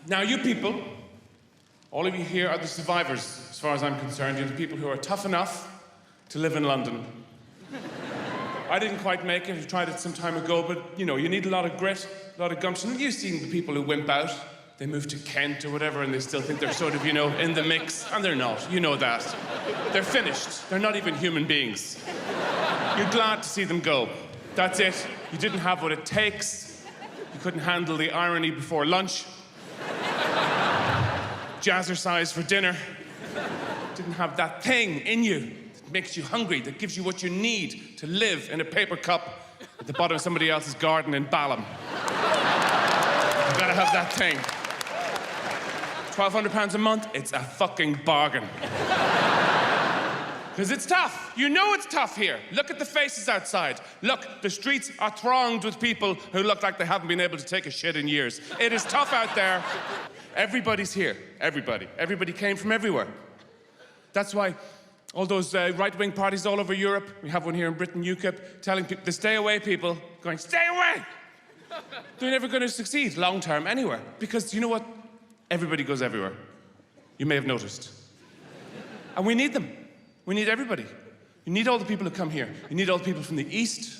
Now, you people, all of you here are the survivors, as far as I'm concerned. You're the people who are tough enough to live in London. I didn't quite make it. I tried it some time ago, but, you know, you need a lot of grit, a lot of gumption. You've seen the people who wimp out. They move to Kent or whatever, and they still think they're sort of, you know, in the mix. And they're not. You know that. They're finished. They're not even human beings. You're glad to see them go. That's it. You didn't have what it takes. You couldn't handle the irony before lunch. Jazzercise for dinner. Didn't have that thing in you that makes you hungry, that gives you what you need to live in a paper cup at the bottom of somebody else's garden in Balham. You gotta have that thing. £1,200 a month, it's a fucking bargain. Because it's tough. You know it's tough here. Look at the faces outside. Look, the streets are thronged with people who look like they haven't been able to take a shit in years. It is tough out there. Everybody's here. Everybody. Everybody came from everywhere. That's why all those right-wing parties all over Europe, we have one here in Britain, UKIP, telling people to stay away, people, going, stay away! They're never going to succeed long-term anywhere. Because you know what? Everybody goes everywhere. You may have noticed. And we need them. We need everybody. You need all the people who come here. You need all the people from the East,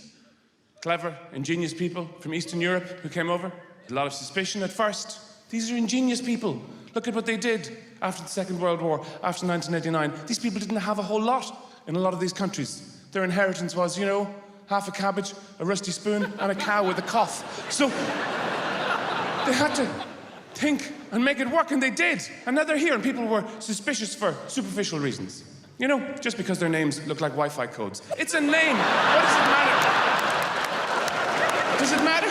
clever, ingenious people from Eastern Europe who came over. A lot of suspicion at first. These are ingenious people. Look at what they did after the Second World War, after 1989. These people didn't have a whole lot in a lot of these countries. Their inheritance was, you know, half a cabbage, a rusty spoon, and a cow with a cough. So they had to think and make it work, and they did. And now they're here, and people were suspicious for superficial reasons. You know, just because their names look like Wi-Fi codes. It's a name. What does it matter? Does it matter?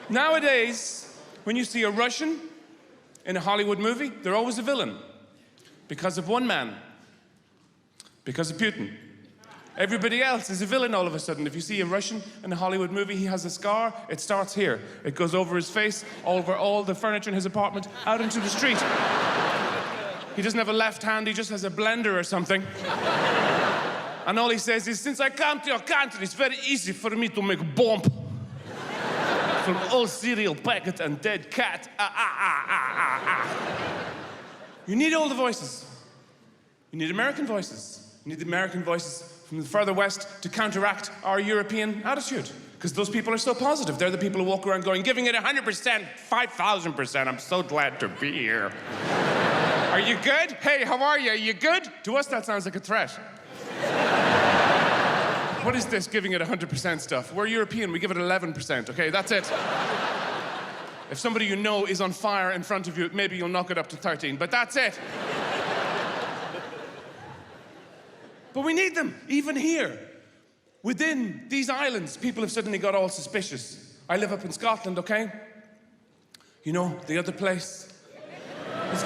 Nowadays, when you see a Russian in a Hollywood movie, they're always a villain. Because of one man. Because of Putin. Everybody else is a villain all of a sudden. If you see a Russian in a Hollywood movie, he has a scar, it starts here. It goes over his face, over all the furniture in his apartment, out into the street. He doesn't have a left hand, he just has a blender or something. And all he says is, since I come to your country, it's very easy for me to make a bomb. From old cereal packet and dead cat. You need all the voices. You need American voices. You need the American voices from the further west to counteract our European attitude. Because those people are so positive. They're the people who walk around going, giving it 100%, 5,000%. I'm so glad to be here. Are you good? Hey, how are you? Are you good? To us, that sounds like a threat. What is this giving it 100% stuff? We're European, we give it 11%, okay? That's it. If somebody you know is on fire in front of you, maybe you'll knock it up to 13, but that's it. But we need them, even here. Within these islands, people have suddenly got all suspicious. I live up in Scotland, okay? You know, the other place. It's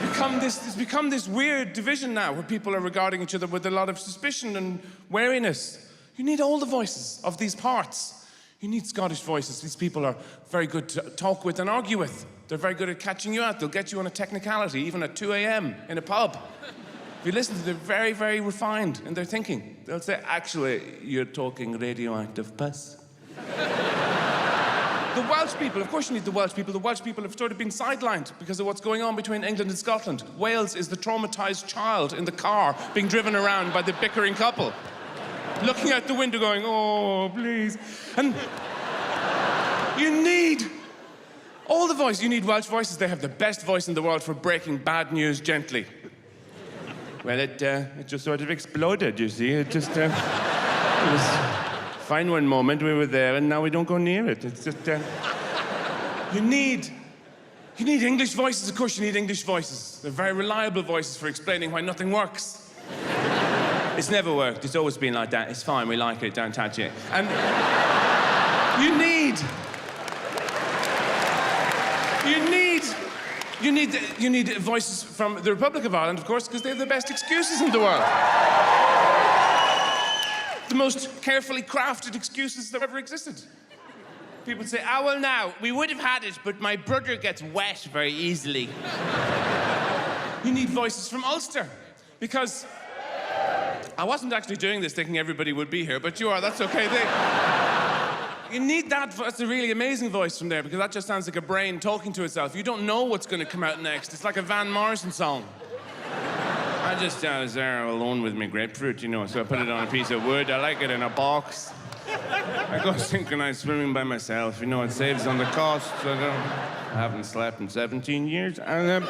become this weird division now where people are regarding each other with a lot of suspicion and wariness. You need all the voices of these parts. You need Scottish voices. These people are very good to talk with and argue with. They're very good at catching you out. They'll get you on a technicality, even at 2 a.m. in a pub. If you listen to them, they're very, very refined in their thinking. They'll say, actually, you're talking radioactive pus. The Welsh people, of course you need the Welsh people. The Welsh people have sort of been sidelined because of what's going on between England and Scotland. Wales is the traumatized child in the car being driven around by the bickering couple. Looking out the window going, oh, please. And you need all the voices. You need Welsh voices. They have the best voice in the world for breaking bad news gently. Well, it just sort of exploded, you see. It just, it was fine one moment, we were there, and now we don't go near it. It's just, You need English voices, of course you need English voices. They're very reliable voices for explaining why nothing works. It's never worked, it's always been like that. It's fine, we like it, don't touch it. And you need voices from the Republic of Ireland, of course, because they have the best excuses in the world. The most carefully crafted excuses that ever existed. People say, oh, well, now, we would have had it, but my brother gets wet very easily. You need voices from Ulster, because I wasn't actually doing this thinking everybody would be here, but you are, that's okay. You need that. That's a really amazing voice from there, because that just sounds like a brain talking to itself. You don't know what's going to come out next. It's like a Van Morrison song. I just was there alone with my grapefruit, you know, so I put it on a piece of wood. I like it in a box. I go synchronized swimming by myself, you know, it saves on the cost. I haven't slept in 17 years. And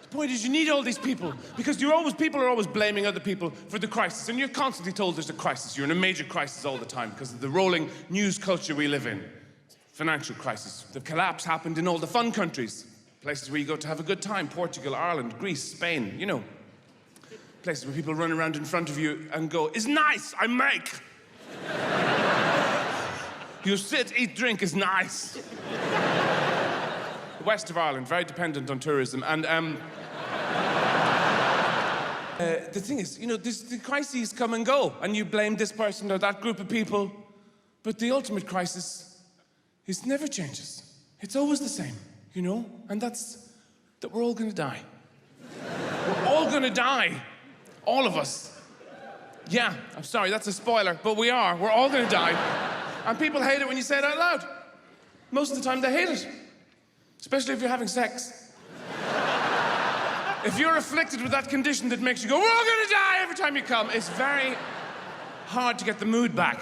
the point is, you need all these people, because people are always blaming other people for the crisis, and you're constantly told there's a crisis. You're in a major crisis all the time because of the rolling news culture we live in. Financial crisis. The collapse happened in all the fun countries. Places where you go to have a good time. Portugal, Ireland, Greece, Spain, you know. Places where people run around in front of you and go, "It's nice, I make." You sit, eat, drink, is nice. The west of Ireland, very dependent on tourism. And the thing is, you know, the crises come and go, and you blame this person or that group of people, but the ultimate crisis never changes. It's always the same, you know? And that's that we're all gonna die. We're all gonna die. All of us. Yeah, I'm sorry, that's a spoiler, but we are. We're all gonna die. And people hate it when you say it out loud. Most of the time, they hate it. Especially if you're having sex. If you're afflicted with that condition that makes you go, "We're all gonna die," every time you come, it's very hard to get the mood back.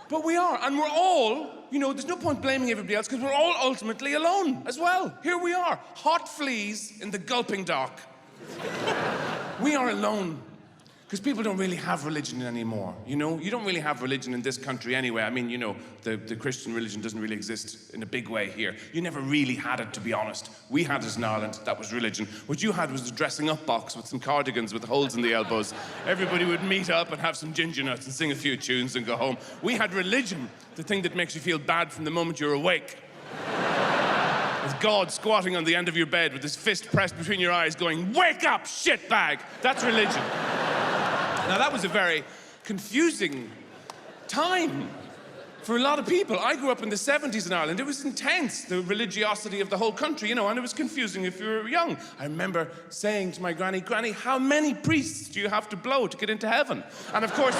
But we are, and we're all, you know, there's no point blaming everybody else, because we're all ultimately alone as well. Here we are, hot fleas in the gulping dock. We are alone. Because people don't really have religion anymore, you know? You don't really have religion in this country anyway. I mean, you know, the Christian religion doesn't really exist in a big way here. You never really had it, to be honest. We had it in Ireland, that was religion. What you had was a dressing up box with some cardigans with holes in the elbows. Everybody would meet up and have some ginger nuts and sing a few tunes and go home. We had religion, the thing that makes you feel bad from the moment you're awake. With God squatting on the end of your bed with his fist pressed between your eyes going, "Wake up, shitbag!" That's religion. Now, that was a very confusing time for a lot of people. I grew up in the 70s in Ireland. It was intense, the religiosity of the whole country, you know, and it was confusing if you were young. I remember saying to my granny, "Granny, how many priests do you have to blow to get into heaven?" And of course,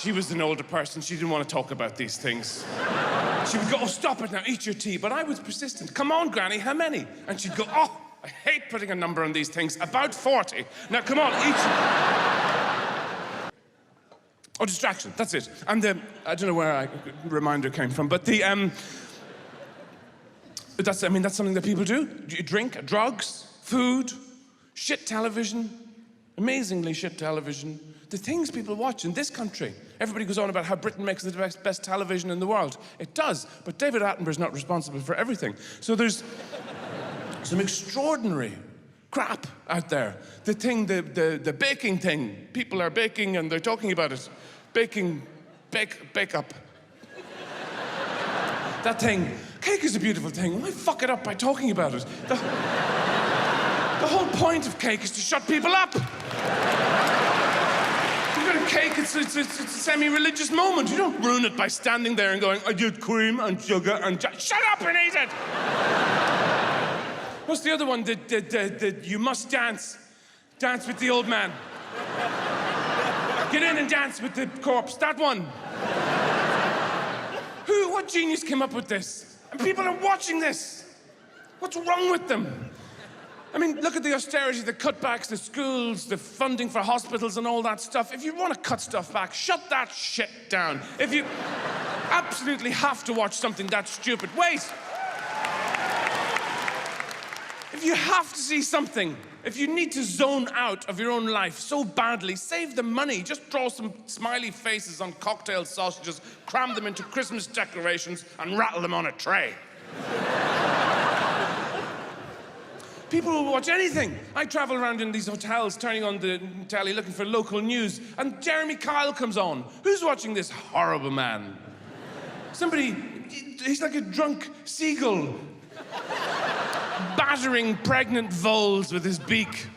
she was an older person. She didn't want to talk about these things. She would go, "Oh, stop it now, eat your tea." But I was persistent. "Come on, Granny, how many?" And she'd go, "Oh, I hate putting a number on these things. About 40. Now, come on, each..." Oh, distraction, that's it. And I don't know where a reminder came from, but that's something that people do. You drink, drugs, food, shit television, amazingly shit television. The things people watch in this country. Everybody goes on about how Britain makes the best television in the world. It does, but David Attenborough's not responsible for everything. So there's some extraordinary crap out there. The baking thing. People are baking and they're talking about it. Bake up. That thing. Cake is a beautiful thing. Why fuck it up by talking about it? The whole point of cake is to shut people up. You've got a cake, it's a semi-religious moment. You don't ruin it by standing there and going, "I did cream and sugar and..." Shut up and eat it! What's the other one? You must dance. Dance with the old man. Get in and dance with the corpse. That one. What genius came up with this? And people are watching this. What's wrong with them? I mean, look at the austerity, the cutbacks, the schools, the funding for hospitals and all that stuff. If you want to cut stuff back, shut that shit down. If you absolutely have to watch something that stupid, wait. If you have to see something, if you need to zone out of your own life so badly, save the money. Just draw some smiley faces on cocktail sausages, cram them into Christmas decorations, and rattle them on a tray. People will watch anything. I travel around in these hotels, turning on the telly, looking for local news, and Jeremy Kyle comes on. Who's watching this horrible man? Somebody, he's like a drunk seagull, battering pregnant voles with his beak.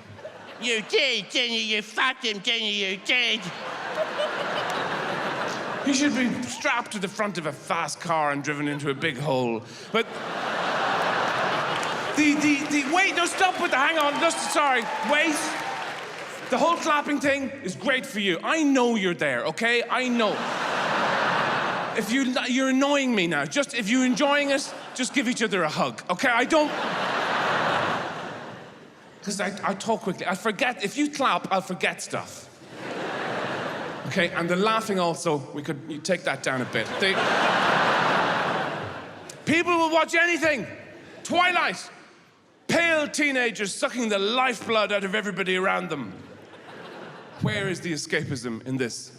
"You did, didn't you? You fucked him, didn't you? You did." He should be strapped to the front of a fast car and driven into a big hole. But wait, no, stop with the, hang on, just, sorry, wait. The whole clapping thing is great for you. I know you're there, okay? I know. If you're annoying me now. Just, if you're enjoying it, just give each other a hug, okay? I don't... Because I talk quickly. I forget. If you clap, I'll forget stuff. Okay, and the laughing also, you take that down a bit. People will watch anything. Twilight. Pale teenagers sucking the lifeblood out of everybody around them. Where is the escapism in this?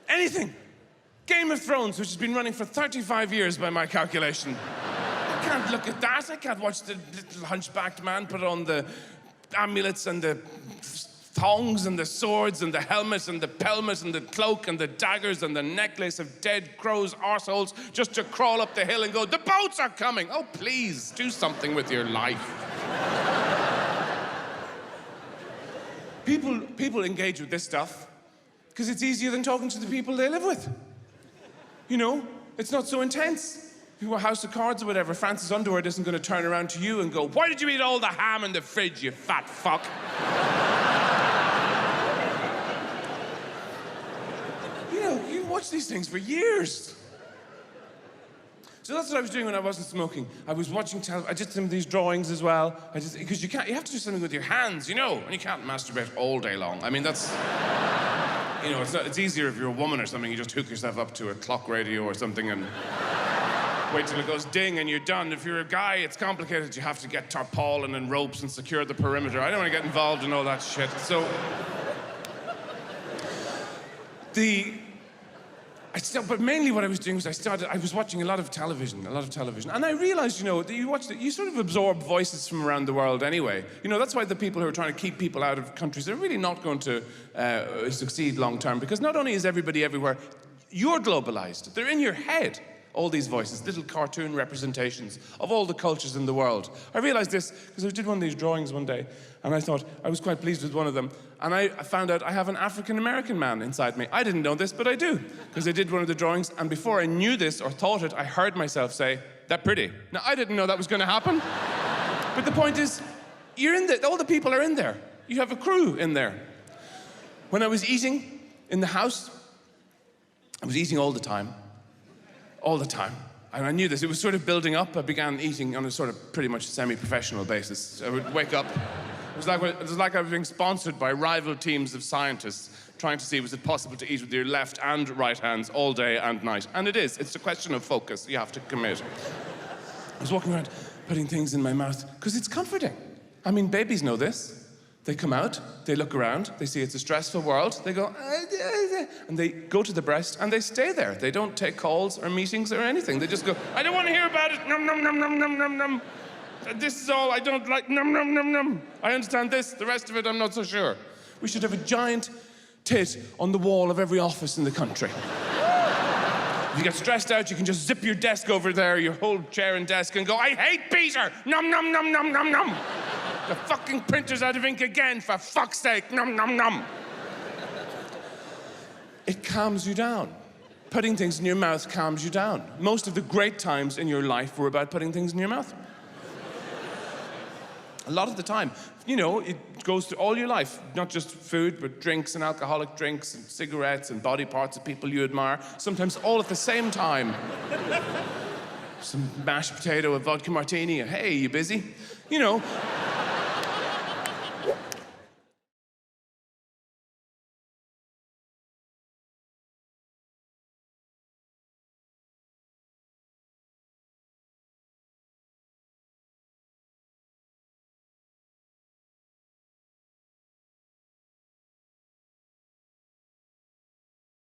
Anything. Game of Thrones, which has been running for 35 years by my calculation. I can't look at that. I can't watch the little hunchbacked man put on the amulets and the thongs and the swords and the helmet and the pelmet and the cloak and the daggers and the necklace of dead crows' arseholes just to crawl up the hill and go, the boats are coming. Oh, please, do something with your life. People engage with this stuff because it's easier than talking to the people they live with. You know, it's not so intense. If you were House of Cards or whatever, Francis Underwood isn't going to turn around to you and go, why did you eat all the ham in the fridge, you fat fuck? You know, you watch these things for years. So that's what I was doing when I wasn't smoking. I was watching television. I did some of these drawings as well. Because you have to do something with your hands, you know, and you can't masturbate all day long. I mean, that's, you know, it's easier if you're a woman or something. You just hook yourself up to a clock radio or something and wait till it goes ding and you're done. If you're a guy, it's complicated. You have to get tarpaulin and ropes and secure the perimeter. I don't want to get involved in all that shit. So, but mainly what I was doing was I was watching a lot of television. And I realized, you know, that you sort of absorb voices from around the world anyway. You know, that's why the people who are trying to keep people out of countries are really not going to succeed long term, because not only is everybody everywhere, you're globalized. They're in your head. All these voices, little cartoon representations of all the cultures in the world. I realized this because I did one of these drawings one day, and I thought I was quite pleased with one of them, and I found out I have an African-American man inside me. I didn't know this, but I do, because I did one of the drawings, and before I knew this or thought it, I heard myself say, "That pretty." Now, I didn't know that was going to happen, but the point is, you're in there. All the people are in there. You have a crew in there. When I was eating in the house, I was eating all the time. All the time. And I knew this. It was sort of building up. I began eating on a sort of pretty much semi-professional basis. I would wake up. It was like I was being sponsored by rival teams of scientists trying to see, was it possible to eat with your left and right hands all day and night? And it is. It's a question of focus. You have to commit. I was walking around putting things in my mouth because it's comforting. I mean, babies know this. They come out, they look around, they see it's a stressful world, they go, and they go to the breast and they stay there. They don't take calls or meetings or anything. They just go, I don't want to hear about it, num, num, num, num, num, num, num. This is all I don't like, num, num, num, num. I understand this, the rest of it I'm not so sure. We should have a giant tit on the wall of every office in the country. If you get stressed out, you can just zip your desk over there, your whole chair and desk, and go, I hate Peter, num, num, num, num, num, num. The fucking printer's out of ink again, for fuck's sake, num, num, num. It calms you down. Putting things in your mouth calms you down. Most of the great times in your life were about putting things in your mouth. A lot of the time. You know, it goes through all your life, not just food, but drinks and alcoholic drinks and cigarettes and body parts of people you admire, sometimes all at the same time. Some mashed potato, a vodka martini, hey, you busy? You know.